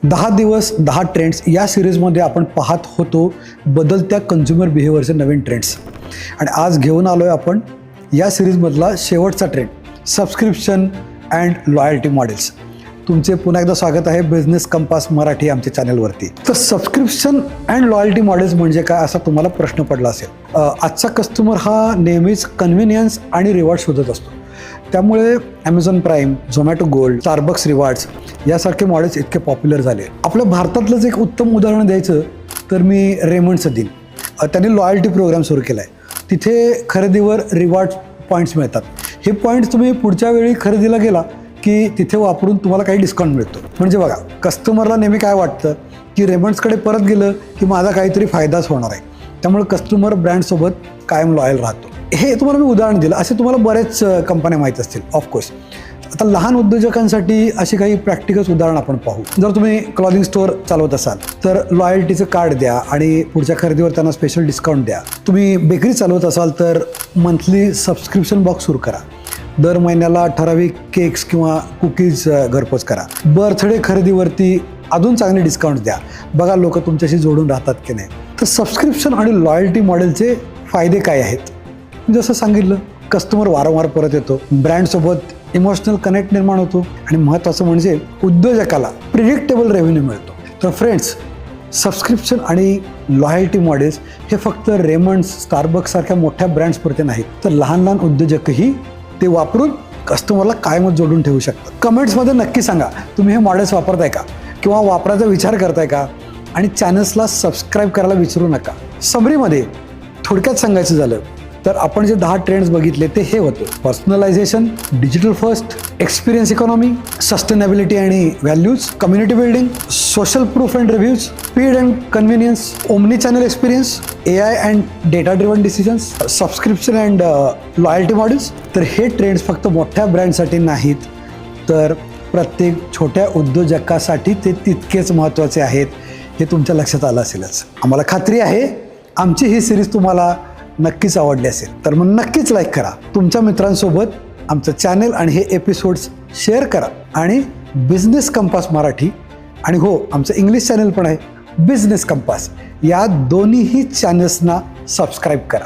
10 दिवस 10 ट्रेंड्स या सिरीजमध्ये आपण पाहत होतो बदलत्या कन्झ्युमर बिहेवियरचे नवीन ट्रेंड्स. आणि आज घेऊन आलो आहे आपण या सिरीजमधला शेवटचा trend, subscription and loyalty models. तुमचे पुन्हा एकदा स्वागत आहे बिझनेस कंपास मराठी आमच्या चॅनलवरती. तर सबस्क्रिप्शन अँड लॉयल्टी मॉडेल्स म्हणजे काय असा तुम्हाला प्रश्न पडला असेल. आजचा कस्टमर हा नेहमीच कन्व्हिनियन्स आणि रिवॉर्ड शोधत असतो. त्यामुळे Amazon prime, Zomato gold, Starbucks rewards यासारखे मॉडेल्स इतके पॉप्युलर झाले. आपल्या भारतातलंच एक उत्तम उदाहरण द्यायचं तर मी रेमंड्सचं देईन. त्यांनी लॉयल्टी प्रोग्राम सुरू केला आहे. तिथे खरेदीवर रिवॉर्ड पॉईंट्स मिळतात. हे पॉईंट्स तुम्ही पुढच्या वेळी खरेदीला गेला की तिथे वापरून तुम्हाला काही डिस्काउंट मिळतो. म्हणजे बघा, कस्टमरला नेहमी काय वाटतं की रेमंड्सकडे परत गेलं की माझा काहीतरी फायदाच होणार आहे. त्यामुळे कस्टमर ब्रँडसोबत कायम लॉयल राहतो. हे तुम्हाला मी उदाहरण दिलं. असे तुम्हाला बरेच कंपन्या माहीत असतील ऑफकोर्स. आता लहान उद्योजकांसाठी अशी काही प्रॅक्टिकल उदाहरण आपण पाहू. जर तुम्ही क्लॉथिंग स्टोअर चालवत असाल तर लॉयल्टीचं कार्ड द्या आणि पुढच्या खरेदीवर त्यांना स्पेशल डिस्काउंट द्या. तुम्ही बेकरी चालवत असाल तर मंथली सबस्क्रिप्शन बॉक्स सुरू करा. दर महिन्याला ठराविक केक्स किंवा कुकीज घरपोच करा. बर्थडे खरेदीवरती अजून चांगले डिस्काउंट द्या. बघा लोक तुमच्याशी जोडून राहतात की नाही. तर सबस्क्रिप्शन आणि लॉयल्टी मॉडेलचे फायदे काय आहेत? जसं सांगितलं, कस्टमर वारंवार परत येतो, ब्रँडसोबत इमोशनल कनेक्ट निर्माण होतो आणि महत्त्वाचं म्हणजे उद्योजकाला प्रिडिक्टेबल रेव्हेन्यू मिळतो. तर फ्रेंड्स, सबस्क्रिप्शन आणि लॉयल्टी मॉडेल्स हे फक्त रेमंड्स, स्टारबक्स सारख्या मोठ्या ब्रँड्सपुरते नाहीत, तर लहान लहान उद्योजकही ते वापरून कस्टमरला कायमच जोडून ठेवू शकतात. कमेंट्समध्ये नक्की सांगा तुम्ही हे मॉडेल्स वापरताय का किंवा वापरायचा विचार करताय का, आणि चॅनल्सला सबस्क्राईब करायला विसरू नका. समरीमध्ये थोडक्यात सांगायचं झालं तर आपण जे 10 ट्रेंड्स बघितले ते हे होते: personalization, digital first, experience economy, sustainability आणि values, community building, social proof and reviews, speed and convenience, omni channel experience, AI and data driven decisions, subscription and loyalty models. तर हे ट्रेंड्स फक्त मोठ्या ब्रँडसाठी नाहीत, तर प्रत्येक छोट्या उद्योजकासाठी ते तितकेच महत्त्वाचे आहेत. हे तुमच्या लक्षात आलं असेलच. आम्हाला खात्री आहे आमची ही सिरीज तुम्हाला नक्कीच आवडली असेल. तर मग नक्कीच लाईक करा, तुमच्या मित्रांसोबत आमचं चॅनल आणि हे एपिसोड्स शेअर करा. आणि बिझनेस कंपास मराठी आणि हो, आमचं इंग्लिश चॅनल पण आहे बिझनेस कंपास, या दोन्हीही चॅनल्सना सबस्क्राईब करा.